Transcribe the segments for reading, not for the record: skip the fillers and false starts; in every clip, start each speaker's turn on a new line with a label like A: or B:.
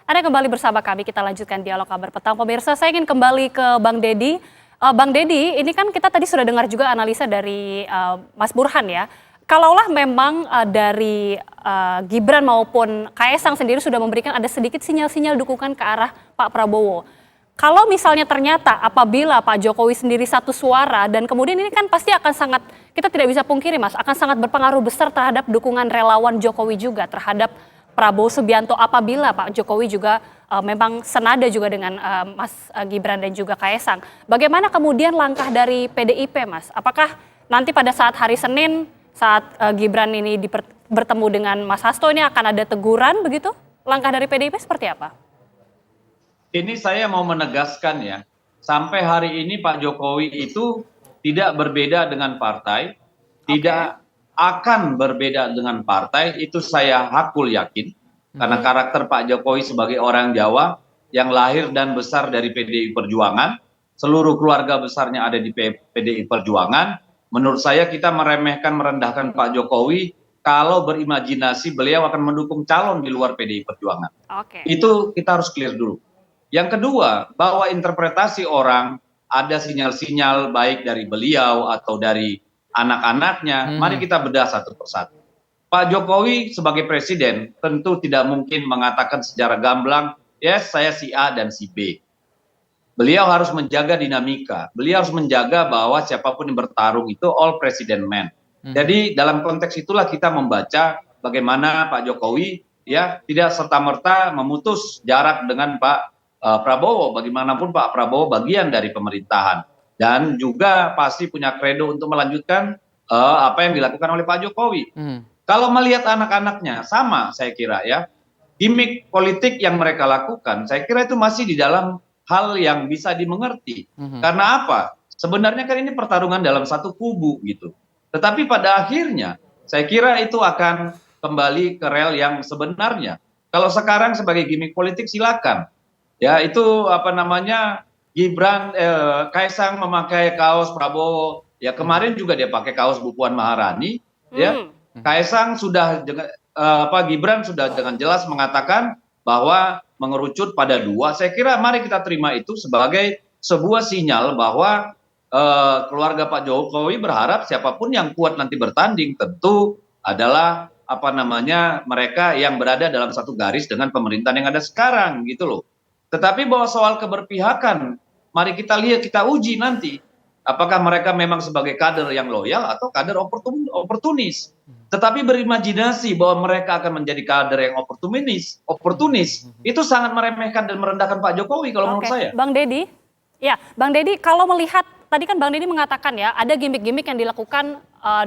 A: Anda kembali bersama kami, kita lanjutkan dialog kabar petang. Pemirsa, saya ingin kembali ke Bang Deddy. Bang Deddy, ini kan kita tadi sudah dengar juga analisa dari Mas Burhan ya. Kalaulah memang dari Gibran maupun Kaesang sendiri sudah memberikan ada sedikit sinyal-sinyal dukungan ke arah Pak Prabowo. Kalau misalnya ternyata apabila Pak Jokowi sendiri satu suara dan kemudian ini kan pasti akan sangat, kita tidak bisa pungkiri Mas, akan sangat berpengaruh besar terhadap dukungan relawan Jokowi juga terhadap Prabowo Subianto apabila Pak Jokowi juga memang senada juga dengan Mas Gibran dan juga Kaesang. Bagaimana kemudian langkah dari PDIP Mas? Apakah nanti pada saat hari Senin saat Gibran ini bertemu dengan Mas Hasto ini akan ada teguran begitu? Langkah dari PDIP seperti apa?
B: Ini saya mau menegaskan ya, sampai hari ini Pak Jokowi itu tidak berbeda dengan partai, tidak akan berbeda dengan partai, itu saya hakul yakin. Karena karakter Pak Jokowi sebagai orang Jawa yang lahir dan besar dari PDI Perjuangan, seluruh keluarga besarnya ada di PDI Perjuangan, menurut saya kita meremehkan, merendahkan Pak Jokowi kalau berimajinasi beliau akan mendukung calon di luar PDI Perjuangan. Itu kita harus clear dulu. Yang kedua, bahwa interpretasi orang ada sinyal-sinyal baik dari beliau atau dari anak-anaknya, mari kita bedah satu persatu. Pak Jokowi sebagai presiden tentu tidak mungkin mengatakan secara gamblang, yes saya si A dan si B. Beliau harus menjaga dinamika, beliau harus menjaga bahwa siapapun yang bertarung itu all president man. Jadi dalam konteks itulah kita membaca bagaimana Pak Jokowi ya tidak serta-merta memutus jarak dengan Pak Prabowo, bagaimanapun Pak Prabowo bagian dari pemerintahan dan juga pasti punya kredo untuk melanjutkan apa yang dilakukan oleh Pak Jokowi. Kalau melihat anak-anaknya sama saya kira ya, gimmick politik yang mereka lakukan saya kira itu masih di dalam hal yang bisa dimengerti. Karena apa? Sebenarnya kan ini pertarungan dalam satu kubu gitu. Tetapi pada akhirnya saya kira itu akan kembali ke rel yang sebenarnya. Kalau sekarang sebagai gimmick politik silakan. Ya itu apa namanya Gibran, Kaesang memakai kaos Prabowo. Ya kemarin juga dia pakai kaos Bu Puan Maharani. Ya Kaesang sudah Gibran sudah dengan jelas mengatakan bahwa mengerucut pada dua. Saya kira mari kita terima itu sebagai sebuah sinyal bahwa keluarga Pak Jokowi berharap siapapun yang kuat nanti bertanding tentu adalah apa namanya mereka yang berada dalam satu garis dengan pemerintahan yang ada sekarang gitu loh. Tetapi bahwa soal keberpihakan, mari kita lihat, kita uji nanti. Apakah mereka memang sebagai kader yang loyal atau kader oportunis. Tetapi berimajinasi bahwa mereka akan menjadi kader yang oportunis, itu sangat meremehkan dan merendahkan Pak Jokowi kalau menurut saya.
A: Bang Deddy, ya Bang Deddy kalau melihat, tadi kan Bang Deddy mengatakan ya, ada gimmick-gimmick yang dilakukan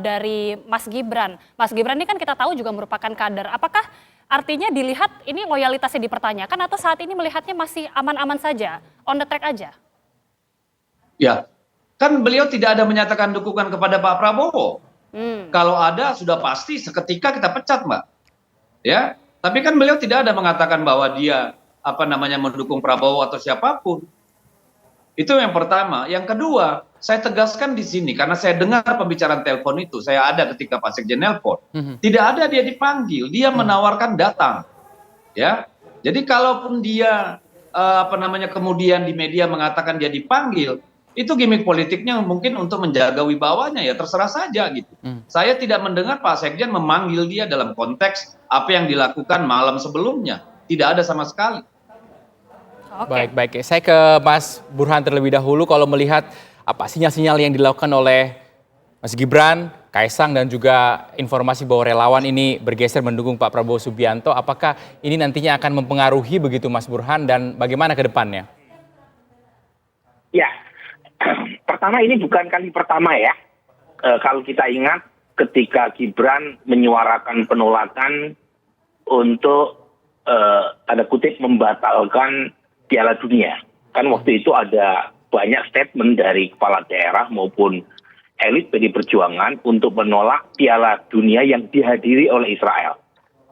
A: dari Mas Gibran. Mas Gibran ini kan kita tahu juga merupakan kader. Apakah artinya dilihat ini loyalitasnya dipertanyakan atau saat ini melihatnya masih aman-aman saja, on the track aja?
B: Ya, kan beliau tidak ada menyatakan dukungan kepada Pak Prabowo. Kalau ada sudah pasti seketika kita pecat Mbak. Ya, tapi kan beliau tidak ada mengatakan bahwa dia apa namanya mendukung Prabowo atau siapapun. Itu yang pertama. Yang kedua, saya tegaskan di sini karena saya dengar pembicaraan telepon itu, saya ada ketika Pak Sekjen nelpon. Tidak ada dia dipanggil, dia menawarkan datang. Ya. Jadi kalaupun dia apa namanya kemudian di media mengatakan dia dipanggil, itu gimmick politiknya mungkin untuk menjaga wibawanya ya terserah saja gitu. Saya tidak mendengar Pak Sekjen memanggil dia dalam konteks apa yang dilakukan malam sebelumnya. Tidak ada sama sekali.
C: Baik. Saya ke Mas Burhan terlebih dahulu kalau melihat apa sinyal-sinyal yang dilakukan oleh Mas Gibran, Kaesang dan juga informasi bahwa relawan ini bergeser mendukung Pak Prabowo Subianto, apakah ini nantinya akan mempengaruhi begitu Mas Burhan dan bagaimana ke depannya?
D: Ya, pertama ini bukan kali pertama ya. Kalau kita ingat ketika Gibran menyuarakan penolakan untuk tanda kutip membatalkan Piala Dunia. Kan waktu itu ada banyak statement dari kepala daerah maupun elit PDI Perjuangan untuk menolak Piala Dunia yang dihadiri oleh Israel.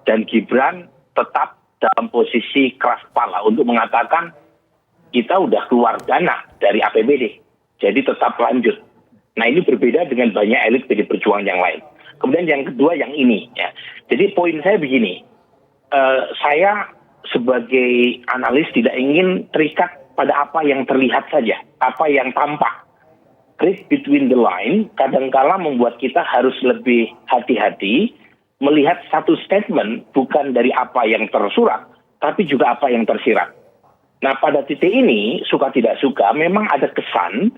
D: Dan Gibran tetap dalam posisi keras kepala untuk mengatakan kita udah keluar dana dari APBD. Jadi tetap lanjut. Nah ini berbeda dengan banyak elit PDI Perjuangan yang lain. Kemudian yang kedua yang ini. Ya. Jadi poin saya begini. Saya sebagai analis tidak ingin terikat pada apa yang terlihat saja, apa yang tampak. Read between the line kadangkala membuat kita harus lebih hati-hati melihat satu statement bukan dari apa yang tersurat, tapi juga apa yang tersirat. Nah, pada titik ini, suka tidak suka, memang ada kesan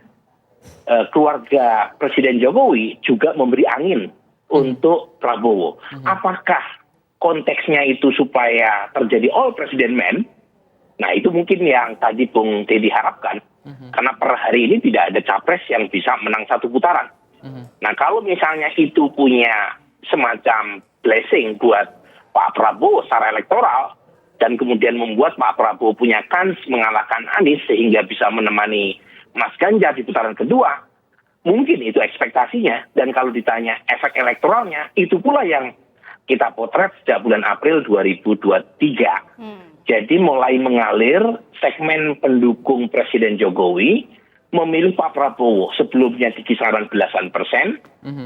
D: keluarga Presiden Jokowi juga memberi angin untuk Prabowo. Apakah konteksnya itu supaya terjadi all president man? Nah, itu mungkin yang tadi Bung Deddy harapkan. Karena per hari ini tidak ada capres yang bisa menang satu putaran. Nah, kalau misalnya itu punya semacam blessing buat Pak Prabowo secara elektoral, dan kemudian membuat Pak Prabowo punya kans mengalahkan Anies sehingga bisa menemani Mas Ganjar di putaran kedua, mungkin itu ekspektasinya. Dan kalau ditanya efek elektoralnya, itu pula yang kita potret sejak bulan April 2023. Jadi mulai mengalir segmen pendukung Presiden Jokowi memilih Pak Prabowo sebelumnya di kisaran belasan persen,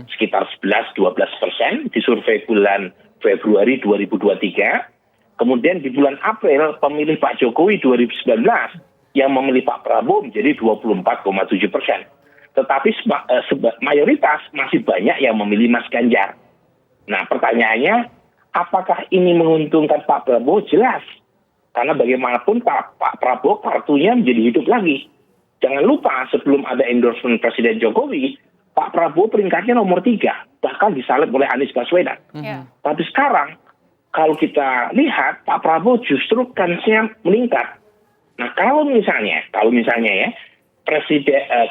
D: sekitar 11-12% di survei bulan Februari 2023. Kemudian di bulan April pemilih Pak Jokowi 2019 yang memilih Pak Prabowo menjadi 24,7%. Tetapi mayoritas masih banyak yang memilih Mas Ganjar. Nah, pertanyaannya, apakah ini menguntungkan Pak Prabowo? Jelas. Karena bagaimanapun Pak Prabowo kartunya menjadi hidup lagi. Jangan lupa sebelum ada endorsement Presiden Jokowi, Pak Prabowo peringkatnya nomor 3. Bahkan disalib oleh Anies Baswedan. Tapi sekarang, kalau kita lihat Pak Prabowo justru kansnya meningkat. Nah, kalau misalnya ya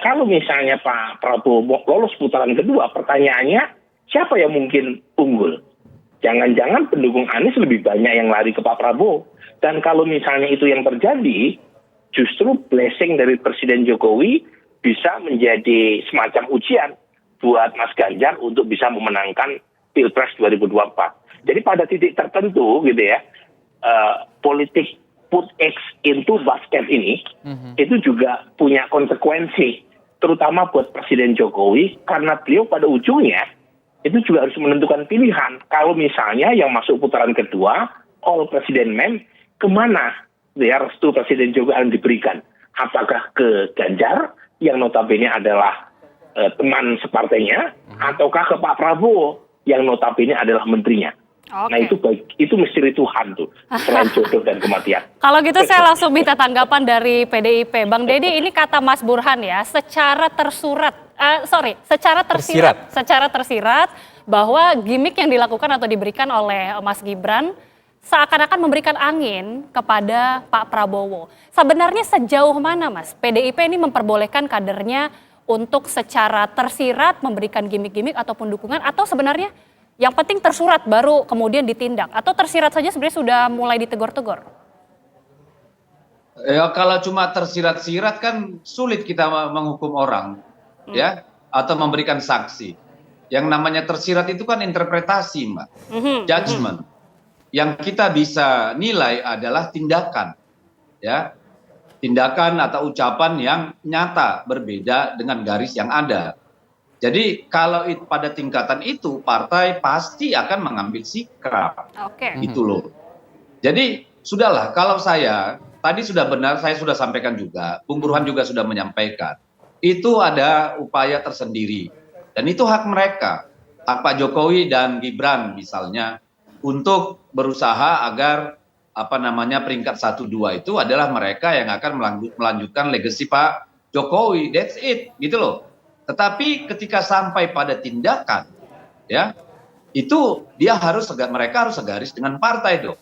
D: kalau misalnya Pak Prabowo lolos putaran kedua, pertanyaannya siapa yang mungkin unggul? Jangan-jangan pendukung Anies lebih banyak yang lari ke Pak Prabowo. Dan kalau misalnya itu yang terjadi, justru blessing dari Presiden Jokowi bisa menjadi semacam ujian buat Mas Ganjar untuk bisa memenangkan Pilpres 2024. Jadi pada titik tertentu gitu ya, politik put X into basket ini itu juga punya konsekuensi, terutama buat Presiden Jokowi, karena beliau pada ujungnya itu juga harus menentukan pilihan. Kalau misalnya yang masuk putaran kedua, all president man, kemana ya restu Presiden Jokowi akan diberikan? Apakah ke Ganjar yang notabene adalah teman separtainya, ataukah ke Pak Prabowo yang notabene adalah menterinya? Nah, itu misteri Tuhan tuh, selain jodoh dan kematian.
A: Kalau gitu saya langsung minta tanggapan dari PDIP. Bang Deddy, ini kata Mas Burhan ya, secara tersirat bahwa gimmick yang dilakukan atau diberikan oleh Mas Gibran seakan-akan memberikan angin kepada Pak Prabowo. Sebenarnya sejauh mana Mas PDIP ini memperbolehkan kadernya untuk secara tersirat memberikan gimmick-gimmick ataupun dukungan, atau sebenarnya yang penting tersurat baru kemudian ditindak, atau tersirat saja sebenarnya sudah mulai ditegur-tegur?
B: Ya, kalau cuma tersirat-sirat kan sulit kita menghukum orang, ya, atau memberikan saksi. Yang namanya tersirat itu kan interpretasi, Mbak, judgment. Yang kita bisa nilai adalah tindakan, ya, tindakan atau ucapan yang nyata berbeda dengan garis yang ada. Jadi kalau pada tingkatan itu partai pasti akan mengambil sikap, gitu loh. Jadi sudahlah, kalau saya tadi sudah benar, saya sudah sampaikan juga, Bung Burhan juga sudah menyampaikan, itu ada upaya tersendiri dan itu hak mereka, hak Pak Jokowi dan Gibran misalnya, untuk berusaha agar peringkat 1-2 itu adalah mereka yang akan melanjutkan legasi Pak Jokowi. That's it, gitu loh. Tetapi ketika sampai pada tindakan, ya, itu mereka harus segaris dengan partai dong,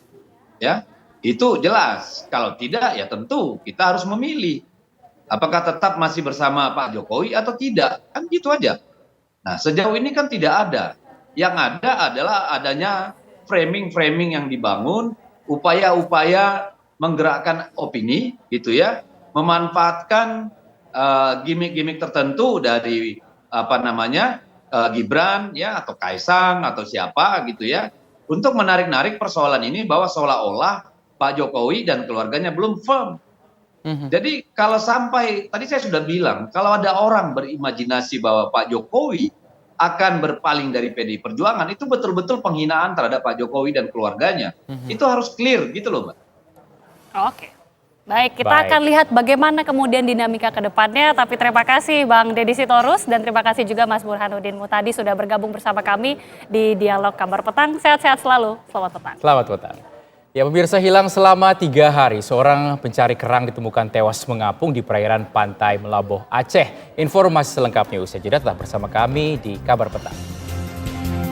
B: ya, itu jelas. Kalau tidak, ya tentu kita harus memilih apakah tetap masih bersama Pak Jokowi atau tidak, kan gitu aja. Nah, sejauh ini kan tidak ada. Yang ada adalah adanya framing yang dibangun, upaya-upaya menggerakkan opini, gitu ya, memanfaatkan gimmick-gimmick tertentu dari Gibran ya, atau Kaisang atau siapa gitu ya, untuk menarik-narik persoalan ini bahwa seolah-olah Pak Jokowi dan keluarganya belum firm. Jadi kalau sampai tadi saya sudah bilang, kalau ada orang berimajinasi bahwa Pak Jokowi akan berpaling dari PDI Perjuangan, itu betul-betul penghinaan terhadap Pak Jokowi dan keluarganya. Itu harus clear gitu loh, Mbak.
A: Oke. Baik, kita
C: Baik.
A: akan lihat bagaimana kemudian dinamika ke depannya. Tapi terima kasih Bang Deddy Sitorus dan terima kasih juga Mas Burhanuddin Muhtadi sudah bergabung bersama kami di Dialog Kabar Petang. Sehat-sehat selalu. Selamat petang.
C: Selamat petang. Ya pemirsa, hilang selama 3 hari, seorang pencari kerang ditemukan tewas mengapung di perairan pantai Melaboh, Aceh. Informasi selengkapnya usai jeda, tetap bersama kami di Kabar Petang.